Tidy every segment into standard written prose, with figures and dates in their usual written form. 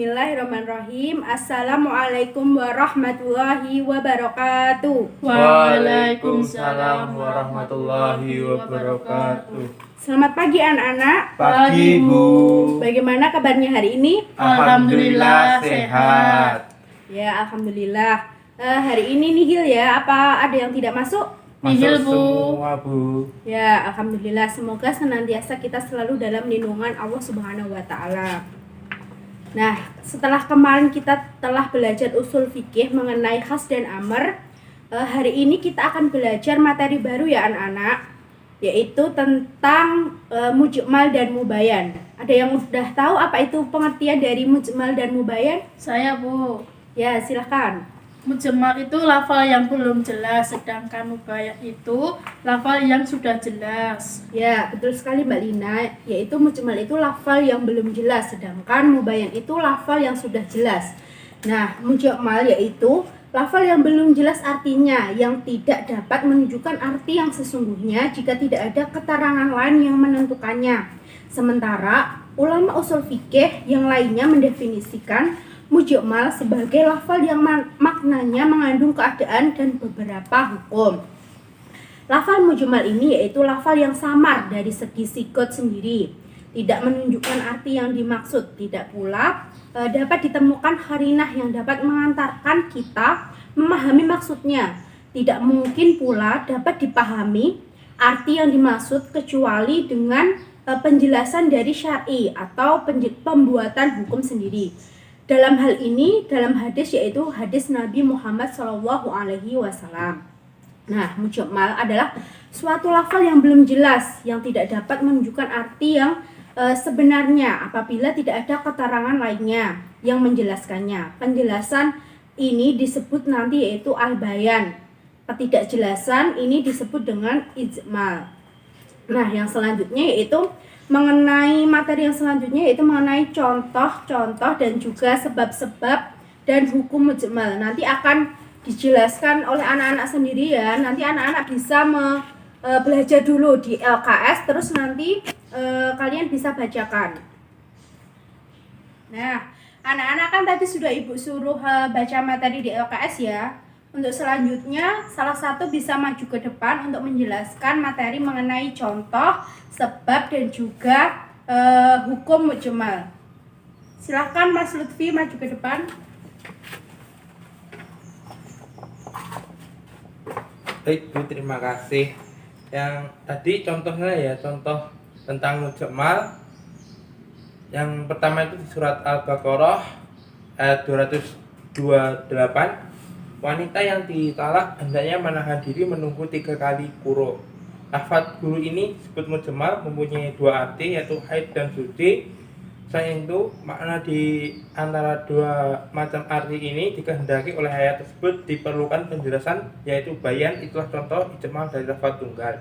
Bismillahirrahmanirrahim. Assalamualaikum warahmatullahi wabarakatuh. Waalaikumsalam warahmatullahi wabarakatuh. Selamat pagi anak-anak. Pagi Bu. Bagaimana kabarnya hari ini? Alhamdulillah sehat. Ya, alhamdulillah. Hari ini nihil ya. Apa ada yang tidak masuk? Masuk semua Bu. Ya, alhamdulillah. Semoga senantiasa kita selalu dalam lindungan Allah Subhanahu wa taala. Nah, setelah kemarin kita telah belajar usul fikih mengenai khas dan amr, hari ini kita akan belajar materi baru ya anak-anak, yaitu tentang mujmal dan mubayan. Ada yang sudah tahu apa itu pengertian dari mujmal dan mubayan? Saya Bu. Ya, silahkan. Mujmal itu lafal yang belum jelas, sedangkan mubayyan itu lafal yang sudah jelas. Ya, betul sekali Mbak Lina, yaitu mujmal itu lafal yang belum jelas, sedangkan mubayan itu lafal yang sudah jelas. Nah, mujmal yaitu lafal yang belum jelas artinya, yang tidak dapat menunjukkan arti yang sesungguhnya jika tidak ada keterangan lain yang menentukannya. Sementara ulama usul fikih yang lainnya mendefinisikan mujmal sebagai lafal yang maknanya mengandung keadaan dan beberapa hukum. Lafal mujmal ini yaitu lafal yang samar dari segi sikot sendiri, tidak menunjukkan arti yang dimaksud, tidak pula dapat ditemukan qarinah yang dapat mengantarkan kita memahami maksudnya. Tidak mungkin pula dapat dipahami arti yang dimaksud kecuali dengan penjelasan dari syar'i atau pembuatan hukum sendiri. Dalam hal ini, dalam hadis yaitu hadis Nabi Muhammad SAW. Nah, mujmal adalah suatu lafal yang belum jelas, yang tidak dapat menunjukkan arti yang sebenarnya apabila tidak ada keterangan lainnya yang menjelaskannya. Penjelasan ini disebut nanti yaitu al-bayan. Ketidakjelasan ini disebut dengan ijmal. Nah, yang selanjutnya yaitu mengenai materi yang selanjutnya yaitu mengenai contoh-contoh dan juga sebab-sebab dan hukum mujmal. Nanti akan dijelaskan oleh anak-anak sendiri ya. Nanti anak-anak bisa belajar dulu di LKS, terus nanti kalian bisa bacakan. Nah, anak-anak kan tadi sudah Ibu suruh baca materi di LKS ya. Untuk selanjutnya, salah satu bisa maju ke depan untuk menjelaskan materi mengenai contoh, sebab dan juga hukum mujmal. Silahkan Mas Lutfi maju ke depan. Baik Bu, terima kasih. Yang tadi contohnya ya, contoh tentang mujmal. Yang pertama itu di surat Al-Baqarah ayat 228. Wanita yang ditalak hendaknya menahan diri menunggu 3 kali quru. Lafaz guru ini disebut mujmal, mempunyai 2 arti yaitu haid dan suci. Selain itu, makna di antara 2 macam arti ini dikehendaki oleh ayat tersebut diperlukan penjelasan yaitu bayan. Itulah contoh ijmal dari lafaz tunggal.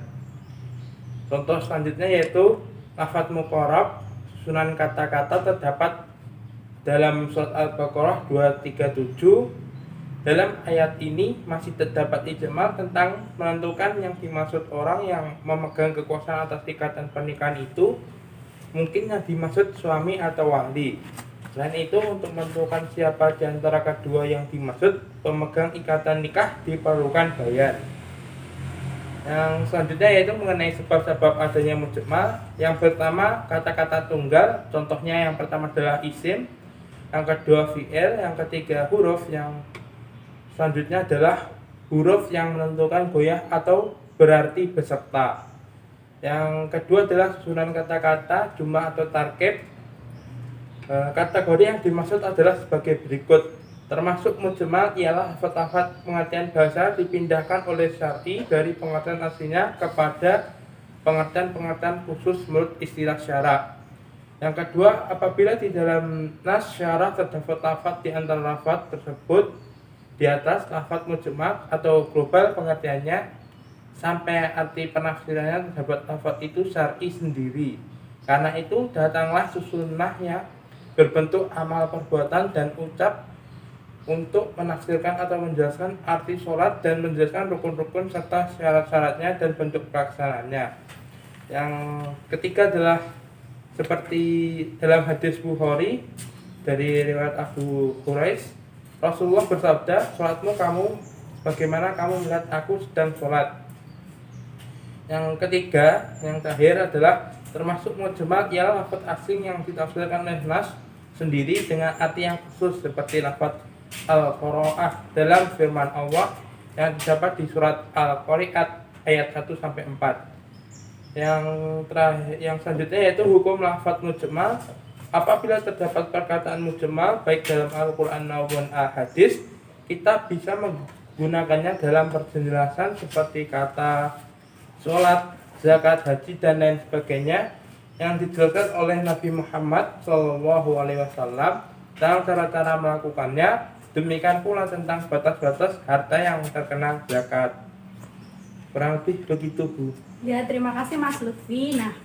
Contoh selanjutnya yaitu lafaz muqarrab, susunan kata-kata terdapat dalam surat Al-Baqarah 237. Dalam ayat ini masih terdapat ijmal tentang menentukan yang dimaksud orang yang memegang kekuasaan atas ikatan pernikahan itu mungkin yang dimaksud suami atau wali. Selain itu, untuk menentukan siapa di antara kedua yang dimaksud pemegang ikatan nikah diperlukan bayan. Yang selanjutnya yaitu mengenai sebab-sebab adanya mujmal. Yang pertama, kata-kata tunggal. Contohnya yang pertama adalah isim, yang kedua fi'il, yang ketiga huruf, yang selanjutnya adalah huruf yang menentukan goyah atau berarti beserta. Yang kedua adalah susunan kata-kata, jumlah atau tarkib. Kategori yang dimaksud adalah sebagai berikut. Termasuk mujmal ialah lafaz-lafaz pengertian bahasa dipindahkan oleh syar'i dari pengertian aslinya kepada pengertian-pengertian khusus menurut istilah syara'. Yang kedua, apabila di dalam nas syara' terdapat lafaz di antara lafaz tersebut di atas lafaz mujmal atau global pengertiannya sampai arti penafsirannya terdapat lafaz itu syar'i sendiri. Karena itu datanglah susunahnya berbentuk amal perbuatan dan ucap untuk menafsirkan atau menjelaskan arti sholat dan menjelaskan rukun-rukun serta syarat-syaratnya dan bentuk pelaksanaannya. Yang ketiga adalah seperti dalam hadis Bukhari dari riwayat Abu Quraisy, Rasulullah bersabda, "Sholatmu kamu bagaimana kamu melihat aku sedang sholat." Yang ketiga, yang terakhir adalah termasuk mujmal ialah lafaz asing yang ditafsirkan oleh Nas sendiri dengan arti yang khusus seperti lafaz Al-Qur'ah dalam firman Allah yang terdapat di surat Al-Qari'at ayat 1 sampai 4. Yang selanjutnya yaitu hukum lafaz mujmal. Apabila terdapat perkataan mujmal baik dalam Al-Qur'an maupun Al-Hadis, kita bisa menggunakannya dalam penjelasan seperti kata sholat, zakat, haji dan lain sebagainya yang dijelaskan oleh Nabi Muhammad SAW dalam cara-cara melakukannya. Demikian pula tentang batas-batas harta yang terkena zakat. Kurang lebih begitu, Bu. Ya, terima kasih Mas Lutfi. Nah,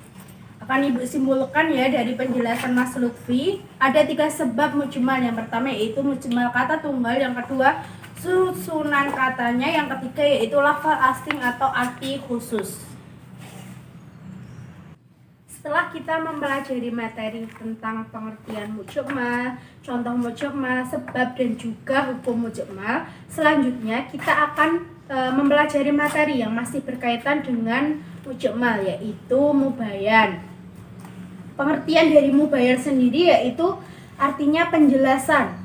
akan Ibu simpulkan ya dari penjelasan Mas Lutfi, ada 3 sebab mujmal. Yang pertama yaitu mujmal kata tunggal, yang kedua susunan katanya, yang ketiga yaitu lafal asing atau arti khusus. Setelah kita mempelajari materi tentang pengertian mujmal, contoh mujmal, sebab dan juga hukum mujmal, selanjutnya kita akan mempelajari materi yang masih berkaitan dengan mujmal, yaitu mubayan. Pengertian dari mubayan sendiri yaitu artinya penjelasan.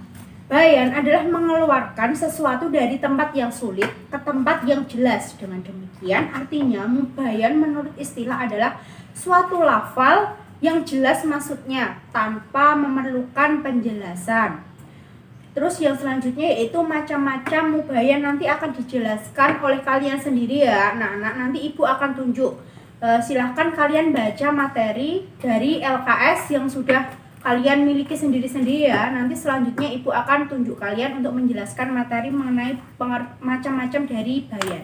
Bayan adalah mengeluarkan sesuatu dari tempat yang sulit ke tempat yang jelas. Dengan demikian, artinya mubayan menurut istilah adalah suatu lafal yang jelas maksudnya tanpa memerlukan penjelasan. Terus yang selanjutnya yaitu macam-macam mubayan, nanti akan dijelaskan oleh kalian sendiri ya anak-anak. Nanti Ibu akan tunjuk. Silahkan kalian baca materi dari LKS yang sudah kalian miliki sendiri-sendiri ya. Nanti selanjutnya Ibu akan tunjuk kalian untuk menjelaskan materi mengenai macam-macam dari bayan.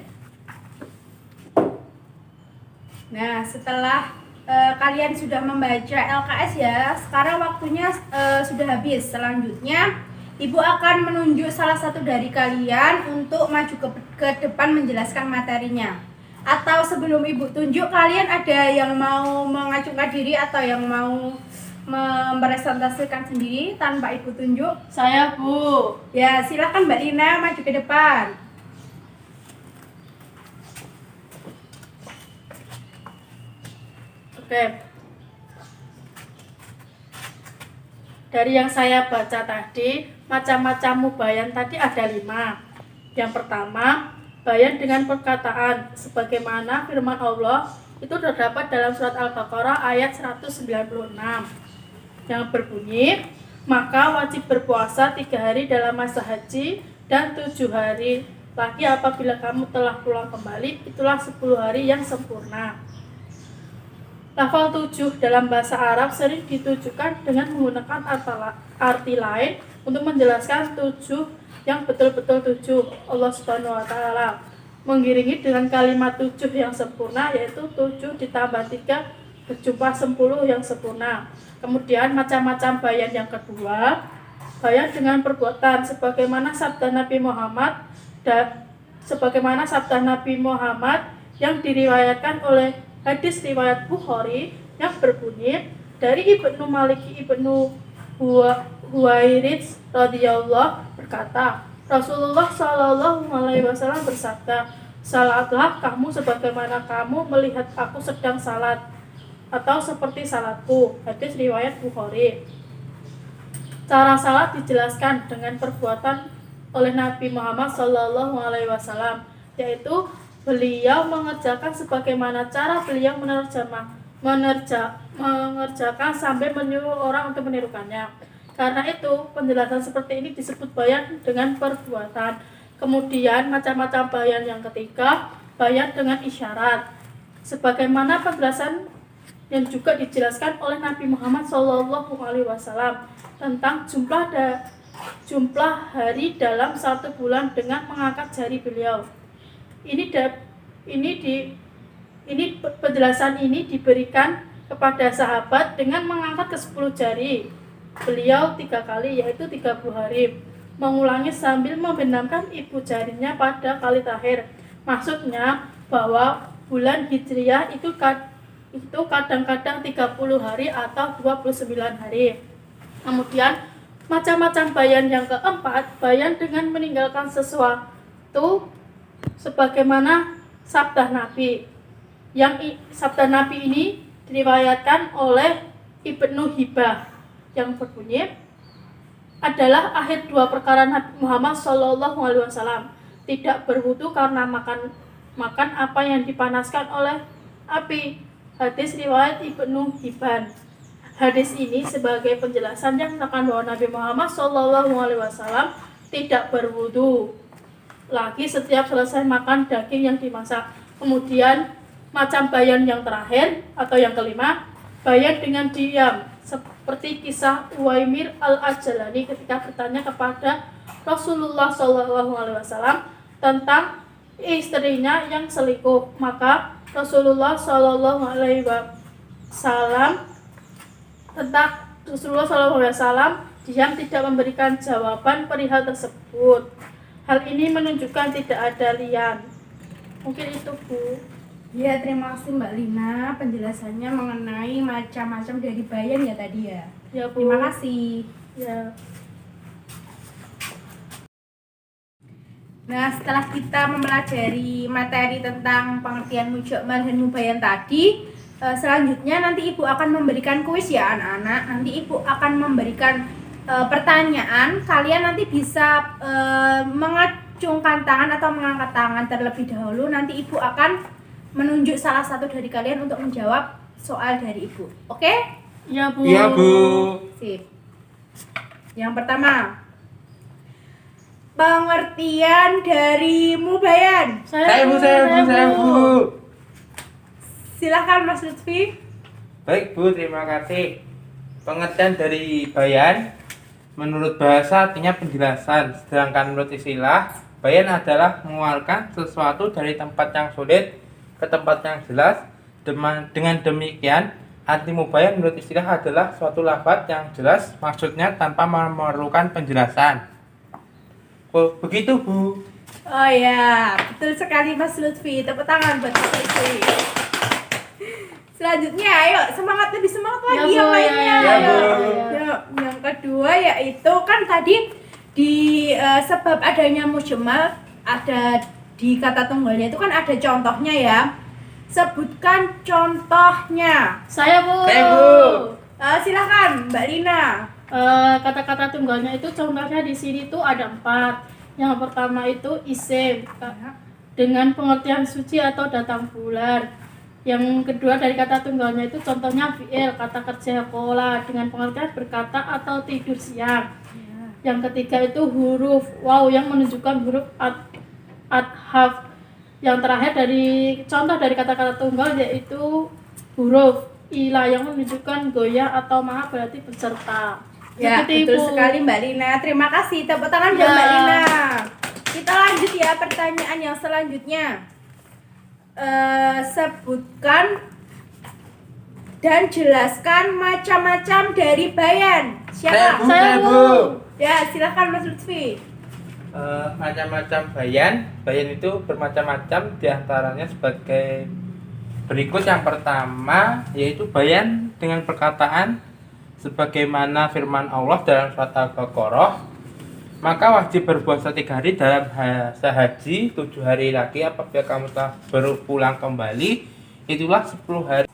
Nah, setelah kalian sudah membaca LKS ya, sekarang waktunya sudah habis. Selanjutnya Ibu akan menunjuk salah satu dari kalian untuk maju ke depan menjelaskan materinya. Atau sebelum Ibu tunjuk, kalian ada yang mau mengacungkan diri atau yang mau mempresentasikan sendiri tanpa Ibu tunjuk? Saya, Bu. Ya, silakan Mbak Lina maju ke depan. Oke. Dari yang saya baca tadi, macam-macam mubayan tadi ada 5. Yang pertama, bayan dengan perkataan sebagaimana firman Allah itu terdapat dalam surat Al-Baqarah ayat 196 yang berbunyi, maka wajib berpuasa 3 hari dalam masa haji dan 7 hari lagi apabila kamu telah pulang kembali, itulah 10 hari yang sempurna. Lafal 7 dalam bahasa Arab sering ditujukan dengan menggunakan arti lain untuk menjelaskan 7 yang betul-betul 7. Allah Subhanahu wa taala mengiringi dengan kalimat 7 yang sempurna, yaitu 7 ditambah 3 berjumlah 10 yang sempurna. Kemudian macam-macam bayan yang kedua, bayan dengan perbuatan sebagaimana sabda Nabi Muhammad yang diriwayatkan oleh hadis riwayat Bukhari yang berbunyi dari Ibnu Maliki Ibnu Huwairits radhiyallahu berkata, Rasulullah Shallallahu alaihi wasallam bersabda, "Salatlah kamu sebagaimana kamu melihat aku sedang salat, atau seperti salatku." Hadis riwayat Bukhari. Cara salat dijelaskan dengan perbuatan oleh Nabi Muhammad Shallallahu alaihi wasallam, yaitu beliau mengerjakan sebagaimana cara beliau mengerjakan sambil menyuruh orang untuk menirukannya. Karena itu, penjelasan seperti ini disebut bayan dengan perbuatan. Kemudian macam-macam bayan yang ketiga, bayan dengan isyarat. Sebagaimana penjelasan yang juga dijelaskan oleh Nabi Muhammad SAW tentang jumlah hari dalam 1 bulan dengan mengangkat jari beliau. Penjelasan ini diberikan kepada sahabat dengan mengangkat ke 10 jari beliau 3 kali, yaitu 30 hari, mengulangi sambil membenamkan ibu jarinya pada kali terakhir. Maksudnya bahwa bulan Hijriah itu kadang-kadang 30 hari atau 29 hari. Kemudian Macam-macam bayan yang keempat, bayan dengan meninggalkan sesuatu sebagaimana sabda Nabi. Sabda Nabi ini diriwayatkan oleh Ibnu Hibah yang berbunyi adalah akhir dua perkara Nabi Muhammad SAW, tidak berwudu karena makan apa yang dipanaskan oleh api. Hadis riwayat Ibnu Hibban. Hadis ini sebagai penjelasan yang menekan bahwa Nabi Muhammad SAW tidak berwudu lagi setiap selesai makan daging yang dimasak. Kemudian macam bayan yang terakhir atau yang kelima, bayan dengan diam, seperti kisah Uwaimir al-Ajalani ketika bertanya kepada Rasulullah SAW tentang istrinya yang selingkuh. Maka Rasulullah SAW diam, tidak memberikan jawaban perihal tersebut. Hal ini menunjukkan tidak ada lian. Mungkin itu, Bu. Ya, terima kasih Mbak Lina penjelasannya mengenai macam-macam dari bayan ya tadi ya. Ya, Bu. Terima kasih. Ya. Nah, setelah kita mempelajari materi tentang pengertian mujmal dan mubayan tadi, selanjutnya nanti Ibu akan memberikan kuis ya anak-anak. Nanti Ibu akan memberikan pertanyaan. Kalian nanti bisa mengacungkan tangan atau mengangkat tangan terlebih dahulu. Nanti Ibu akan menunjuk salah satu dari kalian untuk menjawab soal dari Ibu. Oke? Ya, Bu. Iya, Bu. Sip. Yang pertama, pengertian dari mubayan. Saya Bu. Silakan Mas Lutfi. Baik Bu, terima kasih. Pengertian dari bayan menurut bahasa artinya penjelasan, sedangkan menurut istilah bayan adalah mengeluarkan sesuatu dari tempat yang sulit ke tempat yang jelas. Dengan demikian, arti mubayan menurut istilah adalah suatu lafaz yang jelas maksudnya tanpa memerlukan penjelasan. Oh, begitu Bu. Oh ya, betul sekali Mas Lutfi. Tepuk tangan buat Mas Lutfi. Selanjutnya, ayo semangat, lebih semangat lagi Ya, yang Bu, lainnya. ya. Ya, yang kedua yaitu kan tadi di sebab adanya mujmal ada di kata tunggalnya itu kan ada contohnya ya. Sebutkan contohnya. Saya, Bu. Silakan Mbak Lina. Kata-kata tunggalnya itu contohnya di sini tuh ada 4. Yang pertama itu isim dengan pengertian suci atau datang bulan. Yang kedua dari kata tunggalnya itu contohnya fi'il, kata kerja kola dengan pengertian berkata atau tidur siang. Yang ketiga itu huruf waw yang menunjukkan huruf adhaf. Yang terakhir dari contoh dari kata-kata tunggal yaitu huruf ila yang menunjukkan goyah atau maaf berarti beserta. Ya, Begitu, betul Ibu. sekali Mbak Lina. Terima kasih. Tepuk tangan buat Ya. Mbak Lina. Kita lanjut ya pertanyaan yang selanjutnya. Sebutkan dan jelaskan macam-macam dari bayan. Siapa? Saya, Bu. Ya, silakan Mas Lutfi. Macam-macam bayan itu bermacam-macam, diantaranya sebagai berikut. Yang pertama yaitu bayan dengan perkataan sebagaimana firman Allah dalam surat Al-Baqarah, maka wajib berpuasa 3 hari dalam sehaji, 7 hari lagi apabila kamu telah berpulang kembali, itulah 10 hari.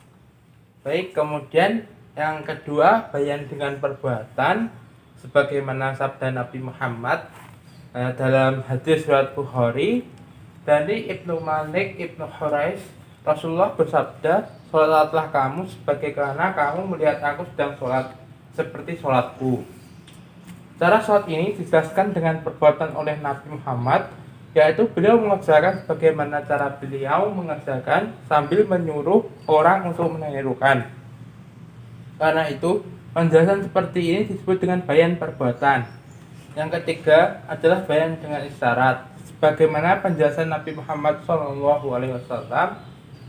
Baik, kemudian yang kedua bayan dengan perbuatan sebagaimana sabda Nabi Muhammad dalam hadis surat Bukhari dari Ibnu Malik Ibnu Hurais, Rasulullah bersabda, "Sholatlah kamu sebagaimana kamu melihat aku sedang sholat, seperti sholatku." Cara sholat ini dijelaskan dengan perbuatan oleh Nabi Muhammad, yaitu beliau mengerjakan sebagaimana cara beliau mengerjakan sambil menyuruh orang untuk menirukan. Karena itu, penjelasan seperti ini disebut dengan bayan perbuatan. Yang ketiga adalah bayan dengan isyarat, sebagaimana penjelasan Nabi Muhammad SAW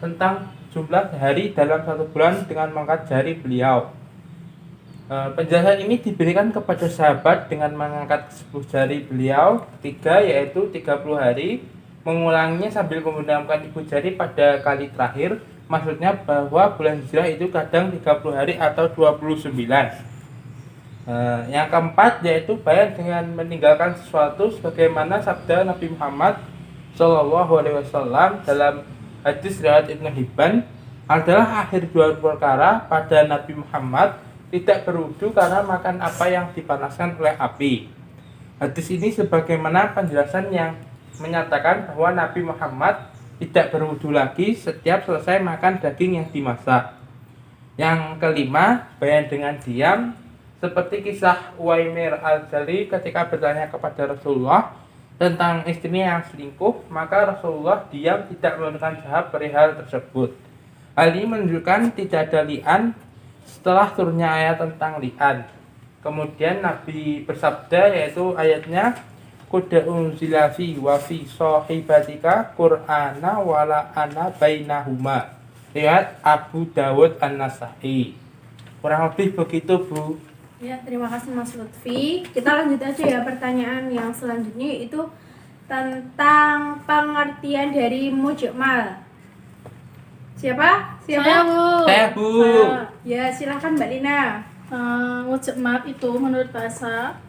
tentang jumlah hari dalam 1 bulan dengan mengangkat jari beliau. Penjelasan ini diberikan kepada sahabat dengan mengangkat 10 jari beliau ketiga, yaitu 30 hari, mengulanginya sambil menggunakan ibu jari pada kali terakhir. Maksudnya bahwa bulan Hijrah itu kadang 30 hari atau 29. Yang keempat yaitu bayan dengan meninggalkan sesuatu sebagaimana sabda Nabi Muhammad Shallallahu Alaihi Wasallam dalam hadis riwayat Ibnu Hibban adalah akhir dua perkara pada Nabi Muhammad tidak berwudu karena makan apa yang dipanaskan oleh api. Hadis ini sebagaimana penjelasan yang menyatakan bahwa Nabi Muhammad tidak berwudu lagi setiap selesai makan daging yang dimasak. Yang kelima, bayan dengan diam seperti kisah Uwaimir al-Jali ketika bertanya kepada Rasulullah tentang istrinya yang selingkuh, maka Rasulullah diam tidak menentukan jawab perihal tersebut. Hal ini menunjukkan tidak ada li'an setelah turunnya ayat tentang li'an. Kemudian Nabi bersabda, yaitu ayatnya Kuda unzila fi wa fi sahibatika Qur'ana wala ana bainahuma. Lihat Abu Dawud An-Nasai. Kurang lebih begitu, Bu. Ya, terima kasih Mas Lutfi. Kita lanjut aja ya pertanyaan yang selanjutnya, yaitu tentang pengertian dari mujmal. Siapa? Saya, Bu. Saya, Bu. Ya, silakan Mbak Lina. Mujmal itu menurut bahasa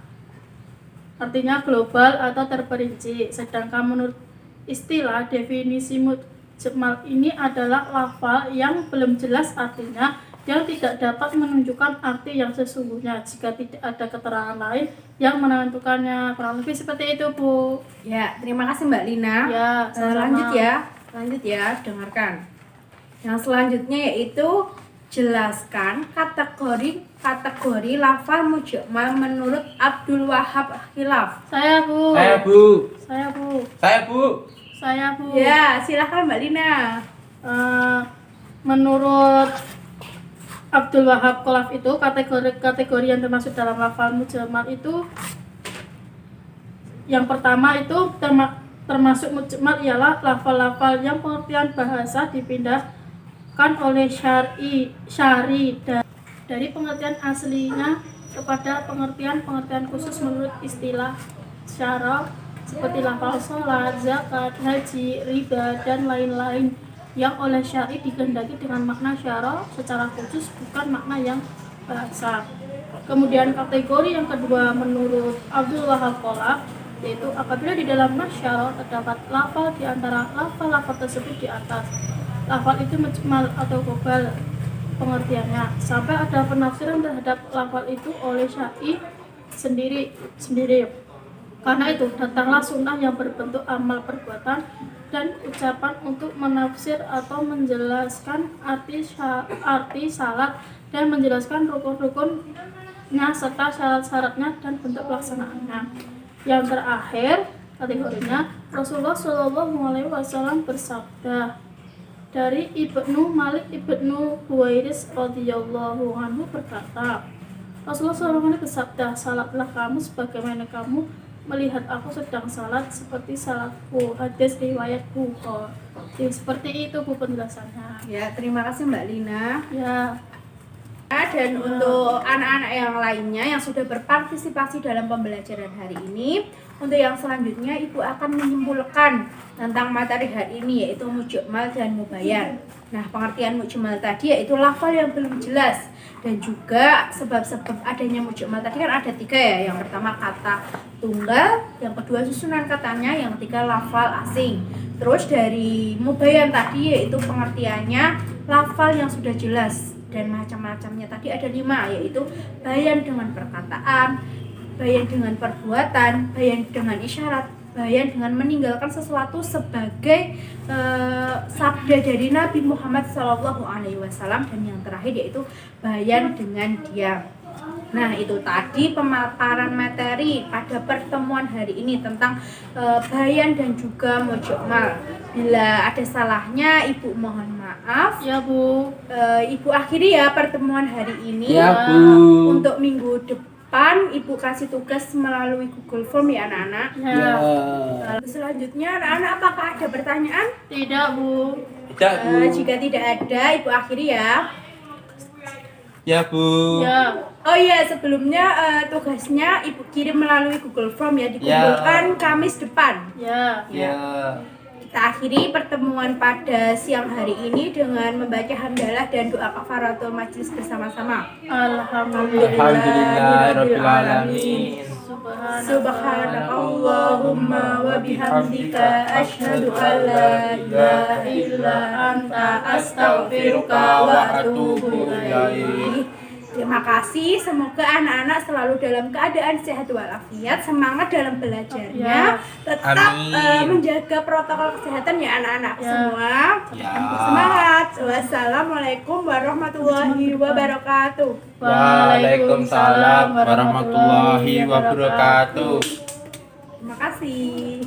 artinya global atau terperinci, sedangkan menurut istilah definisi mujmal ini adalah lafal yang belum jelas artinya, yang tidak dapat menunjukkan arti yang sesungguhnya jika tidak ada keterangan lain yang menentukannya. Kurang lebih seperti itu, Bu. Ya, terima kasih Mbak Lina. Ya, lanjut ya, dengarkan. Yang selanjutnya yaitu jelaskan kategori lafal mujmal menurut Abdul Wahab Khilaf. Saya, Bu. Saya, Bu. Saya, Bu. Saya, Bu. Saya, Bu. Ya, silakan Mbak Lina. Menurut Abdul Wahab Khilaf itu kategori yang termasuk dalam lafal mujmal itu yang pertama itu termasuk mujmal ialah lafal-lafal yang pengertian bahasa dipindahkan oleh syari dari pengertian aslinya kepada pengertian khusus menurut istilah syara, seperti lafal sholat, zakat, haji, riba, dan lain-lain yang oleh syari dikehendaki dengan makna syara secara khusus, bukan makna yang bahasa. Kemudian kategori yang kedua menurut Abdul Wahab Khilaf, yaitu apabila di dalam nas syara terdapat lafal di antara lafal-lafal tersebut di atas. Lafal itu mujmal atau global pengertiannya, sampai ada penafsiran terhadap lafal itu oleh syari sendiri. Karena itu datanglah sunnah yang berbentuk amal perbuatan dan ucapan untuk menafsir atau menjelaskan arti salat dan menjelaskan rukun-rukunnya serta syarat-syaratnya dan bentuk pelaksanaannya. Yang terakhir kategorinya Rasulullah Shallallahu Alaihi Wasallam bersabda dari Ibnu Malik Ibnu Huwairis radhiyallahu anhu berkata, Rasulullah SAW bersabda, salatlah kamu sebagaimana kamu melihat aku sedang salat seperti salatku. Hadis riwayat Bukhari. Seperti itu, Bu, penjelasannya. Ya, terima kasih Mbak Lina. Ya. Dan untuk anak-anak yang lainnya yang sudah berpartisipasi dalam pembelajaran hari ini, untuk yang selanjutnya Ibu akan menyimpulkan tentang materi hari ini, yaitu mujmal dan mubayyan. Nah, pengertian mujmal tadi yaitu lafal yang belum jelas, dan juga sebab-sebab adanya mujmal tadi kan ada 3 ya. Yang pertama kata tunggal, yang kedua susunan katanya, yang ketiga lafal asing. Terus dari mubayyan tadi yaitu pengertiannya lafal yang sudah jelas, dan macam-macamnya tadi ada 5, yaitu bayan dengan perkataan, bayan dengan perbuatan, bayan dengan isyarat, bayan dengan meninggalkan sesuatu sebagai sabda dari Nabi Muhammad SAW, dan yang terakhir yaitu bayan dengan diam. Nah, itu tadi pemaparan materi pada pertemuan hari ini tentang bayan dan juga mujmal. Bila ada salahnya Ibu mohon maaf. Ya, Bu. Ibu akhiri ya pertemuan hari ini. Ya, Bu. Untuk minggu depan Ibu kasih tugas melalui Google Form ya anak-anak. Ya. Lalu selanjutnya anak-anak apakah ada pertanyaan? Tidak, Bu. Tidak, Bu. Jika tidak ada Ibu akhiri ya. Ya, Bu. Ya. Oh iya, sebelumnya tugasnya Ibu kirim melalui Google Form ya, dikumpulkan Kamis depan. Ya. Ya. Kita Kita akhiri pertemuan pada siang hari ini dengan membaca hamdalah dan doa kafaratul majlis bersama-sama. Alhamdulillahirabbil alamin. Subhanakallahumma wa bihamdika asyhadu an la ilaha illa anta astaghfiruka wa atubu ilaik. Terima kasih, semoga anak-anak selalu dalam keadaan sehat walafiat, semangat dalam belajarnya, tetap menjaga protokol kesehatan ya anak-anak semua. Semangat. Wassalamualaikum warahmatullahi wabarakatuh. Waalaikumsalam warahmatullahi wabarakatuh. Terima kasih.